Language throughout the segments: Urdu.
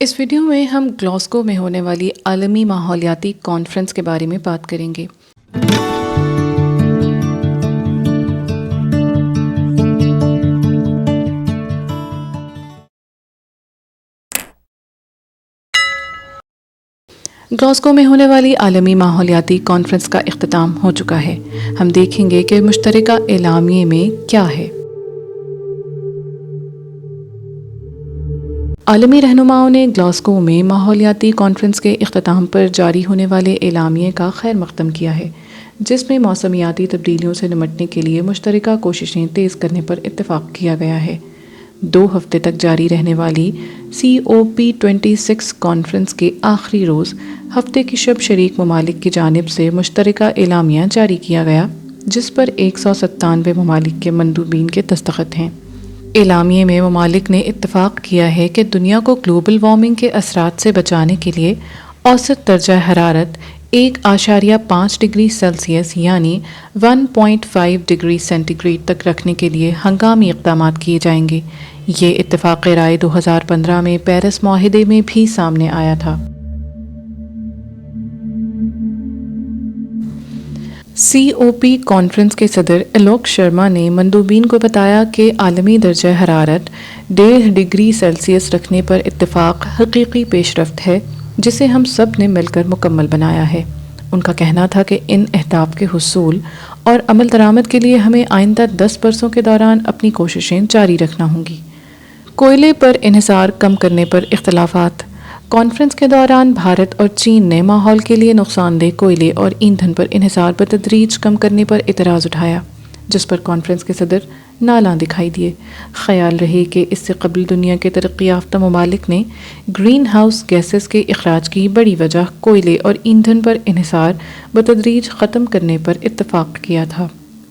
اس ویڈیو میں ہم گلاسگو میں ہونے والی عالمی ماحولیاتی کانفرنس کے بارے میں بات کریں گے۔ گلاسگو میں ہونے والی عالمی ماحولیاتی کانفرنس کا اختتام ہو چکا ہے۔ ہم دیکھیں گے کہ مشترکہ اعلامیے میں کیا ہے۔ عالمی رہنماؤں نے گلاسگو میں ماحولیاتی کانفرنس کے اختتام پر جاری ہونے والے اعلامیے کا خیر مقدم کیا ہے، جس میں موسمیاتی تبدیلیوں سے نمٹنے کے لیے مشترکہ کوششیں تیز کرنے پر اتفاق کیا گیا ہے۔ 2 ہفتے تک جاری رہنے والی COP26 کانفرنس کے آخری روز ہفتے کی شب شریک ممالک کی جانب سے مشترکہ اعلامیہ جاری کیا گیا، جس پر 197 ممالک کے مندوبین کے دستخط ہیں۔ اعلامیے میں ممالک نے اتفاق کیا ہے کہ دنیا کو گلوبل وارمنگ کے اثرات سے بچانے کے لیے اوسط درجہ حرارت 1.5 ڈگری سیلسیس یعنی 1.5 ڈگری سینٹی گریڈ تک رکھنے کے لیے ہنگامی اقدامات کیے جائیں گے۔ یہ اتفاق رائے 2015 میں پیرس معاہدے میں بھی سامنے آیا تھا۔ COP کانفرنس کے صدر الوک شرما نے مندوبین کو بتایا کہ عالمی درجہ حرارت 1.5 ڈگری سیلسیس رکھنے پر اتفاق حقیقی پیش رفت ہے، جسے ہم سب نے مل کر مکمل بنایا ہے۔ ان کا کہنا تھا کہ ان اہداف کے حصول اور عمل درآمد کے لیے ہمیں آئندہ 10 برسوں کے دوران اپنی کوششیں جاری رکھنا ہوں گی۔ کوئلے پر انحصار کم کرنے پر اختلافات۔ کانفرنس کے دوران بھارت اور چین نے ماحول کے لیے نقصان دہ کوئلے اور ایندھن پر انحصار بتدریج کم کرنے پر اعتراض اٹھایا، جس پر کانفرنس کے صدر نالاں دکھائی دیے۔ خیال رہے کہ اس سے قبل دنیا کے ترقی یافتہ ممالک نے گرین ہاؤس گیسز کے اخراج کی بڑی وجہ کوئلے اور ایندھن پر انحصار بتدریج ختم کرنے پر اتفاق کیا تھا۔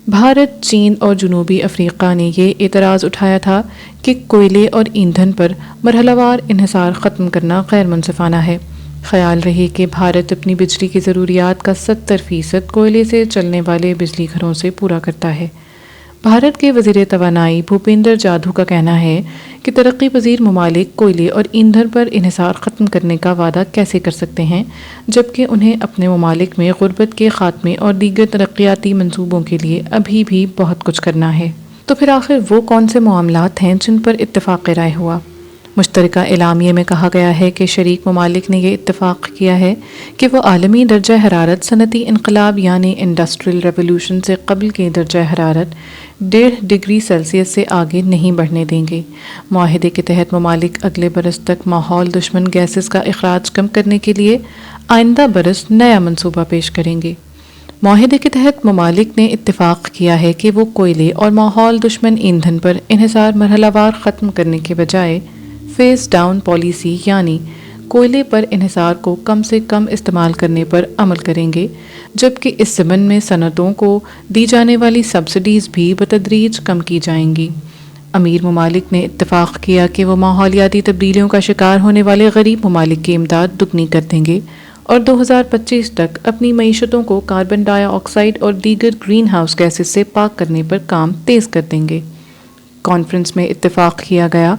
بھارت، چین اور جنوبی افریقہ نے یہ اعتراض اٹھایا تھا کہ کوئلے اور ایندھن پر مرحلہ وار انحصار ختم کرنا غیر منصفانہ ہے۔ خیال رہے کہ بھارت اپنی بجلی کی ضروریات کا 70% کوئلے سے چلنے والے بجلی گھروں سے پورا کرتا ہے۔ بھارت کے وزیر توانائی بھوپیندر جادھو کا کہنا ہے کہ ترقی پذیر ممالک کوئلے اور ایندھن پر انحصار ختم کرنے کا وعدہ کیسے کر سکتے ہیں، جبکہ انہیں اپنے ممالک میں غربت کے خاتمے اور دیگر ترقیاتی منصوبوں کے لیے ابھی بھی بہت کچھ کرنا ہے۔ تو پھر آخر وہ کون سے معاملات ہیں جن پر اتفاق رائے ہوا؟ مشترکہ اعلامیے میں کہا گیا ہے کہ شریک ممالک نے یہ اتفاق کیا ہے کہ وہ عالمی درجہ حرارت صنعتی انقلاب یعنی انڈسٹریل ریولوشن سے قبل کے درجہ حرارت 1.5 ڈگری سیلسیس سے آگے نہیں بڑھنے دیں گے۔ معاہدے کے تحت ممالک اگلے برس تک ماحول دشمن گیسز کا اخراج کم کرنے کے لیے آئندہ برس نیا منصوبہ پیش کریں گے۔ معاہدے کے تحت ممالک نے اتفاق کیا ہے کہ وہ کوئلے اور ماحول دشمن ایندھن پر انحصار مرحلہ وار ختم کرنے کے بجائے فیس ڈاؤن پالیسی یعنی کوئلے پر انحصار کو کم سے کم استعمال کرنے پر عمل کریں گے، جبکہ اس ضمن میں صنعتوں کو دی جانے والی سبسڈیز بھی بتدریج کم کی جائیں گی۔ امیر ممالک نے اتفاق کیا کہ وہ ماحولیاتی تبدیلیوں کا شکار ہونے والے غریب ممالک کی امداد دگنی کر دیں گے اور 2025 تک اپنی معیشتوں کو کاربن ڈائی آکسائیڈ اور دیگر گرین ہاؤس گیسز سے پاک کرنے پر کام تیز کر دیں گے۔ کانفرنس میں اتفاق کیا گیا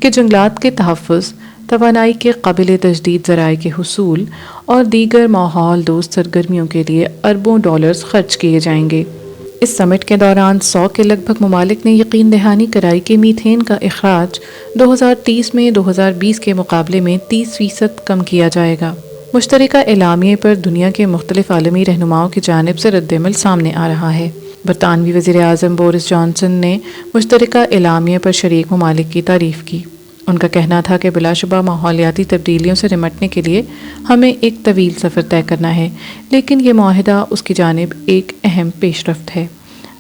کہ جنگلات کے تحفظ، توانائی کے قابل تجدید ذرائع کے حصول اور دیگر ماحول دوست سرگرمیوں کے لیے اربوں ڈالرز خرچ کیے جائیں گے۔ اس سمٹ کے دوران 100 کے لگ بھگ ممالک نے یقین دہانی کرائی کہ میتھین کا اخراج 2030 میں 2020 کے مقابلے میں 30% کم کیا جائے گا۔ مشترکہ اعلامیے پر دنیا کے مختلف عالمی رہنماؤں کی جانب سے رد عمل سامنے آ رہا ہے۔ برطانوی وزیر اعظم بورس جانسن نے مشترکہ اعلامیے پر شریک ممالک کی تعریف کی۔ ان کا کہنا تھا کہ بلا شبہ ماحولیاتی تبدیلیوں سے نمٹنے کے لیے ہمیں ایک طویل سفر طے کرنا ہے، لیکن یہ معاہدہ اس کی جانب ایک اہم پیش رفت ہے۔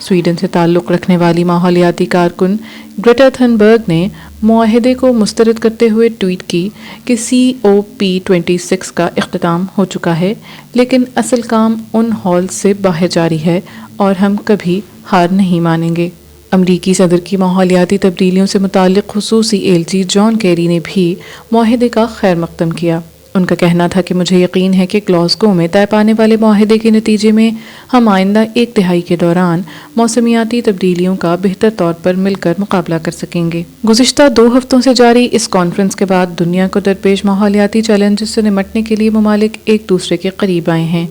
سویڈن سے تعلق رکھنے والی ماحولیاتی کارکن گریٹا تھنبرگ نے معاہدے کو مسترد کرتے ہوئے ٹویٹ کی کہ COP26 کا اختتام ہو چکا ہے، لیکن اصل کام ان ہال سے باہر جاری ہے اور ہم کبھی ہار نہیں مانیں گے۔ امریکی صدر کی ماحولیاتی تبدیلیوں سے متعلق خصوصی ایلچی جان کیری نے بھی معاہدے کا خیر مقدم کیا۔ ان کا کہنا تھا کہ مجھے یقین ہے کہ گلاسگو میں طے پانے والے معاہدے کے نتیجے میں ہم آئندہ ایک دہائی کے دوران موسمیاتی تبدیلیوں کا بہتر طور پر مل کر مقابلہ کر سکیں گے۔ گزشتہ 2 ہفتوں سے جاری اس کانفرنس کے بعد دنیا کو درپیش ماحولیاتی چیلنجز سے نمٹنے کے لیے ممالک ایک دوسرے کے قریب آئے ہیں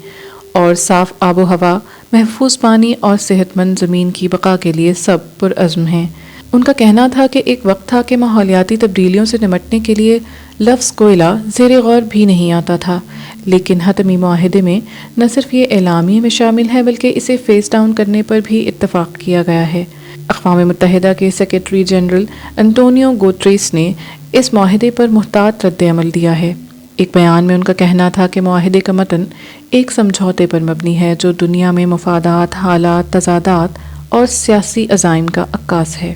اور صاف آب و ہوا، محفوظ پانی اور صحت مند زمین کی بقا کے لیے سب پرعزم ہیں۔ ان کا کہنا تھا کہ ایک وقت تھا کہ ماحولیاتی تبدیلیوں سے نمٹنے کے لیے لفظ کوئلہ زیر غور بھی نہیں آتا تھا، لیکن حتمی معاہدے میں نہ صرف یہ اعلامیے میں شامل ہے بلکہ اسے فیس ڈاؤن کرنے پر بھی اتفاق کیا گیا ہے۔ اقوام متحدہ کے سیکریٹری جنرل انٹونیو گوٹریس نے اس معاہدے پر محتاط رد عمل دیا ہے۔ ایک بیان میں ان کا کہنا تھا کہ معاہدے کا متن ایک سمجھوتے پر مبنی ہے جو دنیا میں مفادات، حالات، تضادات اور سیاسی عزائم کا عکاس ہے۔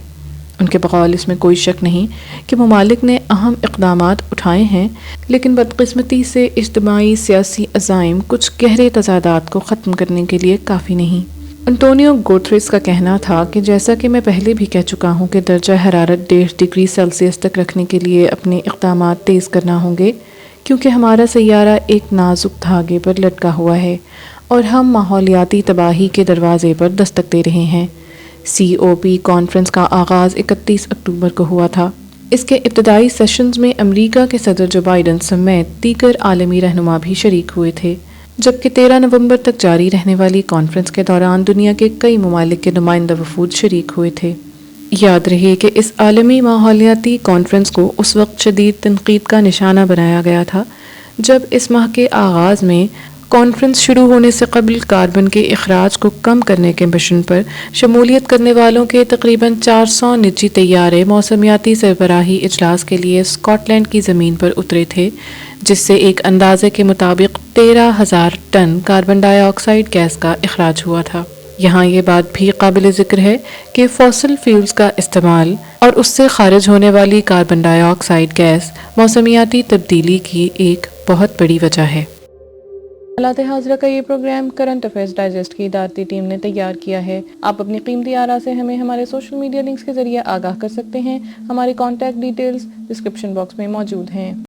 ان کے بقول اس میں کوئی شک نہیں کہ ممالک نے اہم اقدامات اٹھائے ہیں، لیکن بدقسمتی سے اجتماعی سیاسی عزائم کچھ گہرے تضادات کو ختم کرنے کے لیے کافی نہیں۔ انٹونیو گوتریس کا کہنا تھا کہ جیسا کہ میں پہلے بھی کہہ چکا ہوں کہ درجہ حرارت 1.5 ڈگری سیلسیس تک رکھنے کے لیے اپنے اقدامات تیز کرنا ہوں گے، کیونکہ ہمارا سیارہ ایک نازک دھاگے پر لٹکا ہوا ہے اور ہم ماحولیاتی تباہی کے دروازے پر دستک دے رہے ہیں۔ COP کانفرنس کا آغاز 31 اکتوبر کو ہوا تھا۔ اس کے ابتدائی سیشنز میں امریکہ کے صدر جو بائیڈن سمیت دیگر عالمی رہنما بھی شریک ہوئے تھے، جبکہ 13 نومبر تک جاری رہنے والی کانفرنس کے دوران دنیا کے کئی ممالک کے نمائندہ وفود شریک ہوئے تھے۔ یاد رہے کہ اس عالمی ماحولیاتی کانفرنس کو اس وقت شدید تنقید کا نشانہ بنایا گیا تھا جب اس ماہ کے آغاز میں کانفرنس شروع ہونے سے قبل کاربن کے اخراج کو کم کرنے کے مشن پر شمولیت کرنے والوں کے تقریباً 400 نجی طیارے موسمیاتی سربراہی اجلاس کے لیے اسکاٹ لینڈ کی زمین پر اترے تھے، جس سے ایک اندازے کے مطابق 13,000 ٹن کاربن ڈائی آکسائیڈ گیس کا اخراج ہوا تھا۔ یہاں یہ بات بھی قابل ذکر ہے کہ فوسل فیولز کا استعمال اور اس سے خارج ہونے والی کاربن ڈائی آکسائیڈ گیس موسمیاتی تبدیلی کی ایک بہت بڑی وجہ ہے۔ حالات حاضرہ کا یہ پروگرام کرنٹ افیئرز ڈائجسٹ کی ادارتی ٹیم نے تیار کیا ہے۔ آپ اپنی قیمتی آراء سے ہمیں ہمارے سوشل میڈیا لنکس کے ذریعے آگاہ کر سکتے ہیں۔ ہماری کانٹیکٹ ڈیٹیلز ڈسکرپشن باکس میں موجود ہیں۔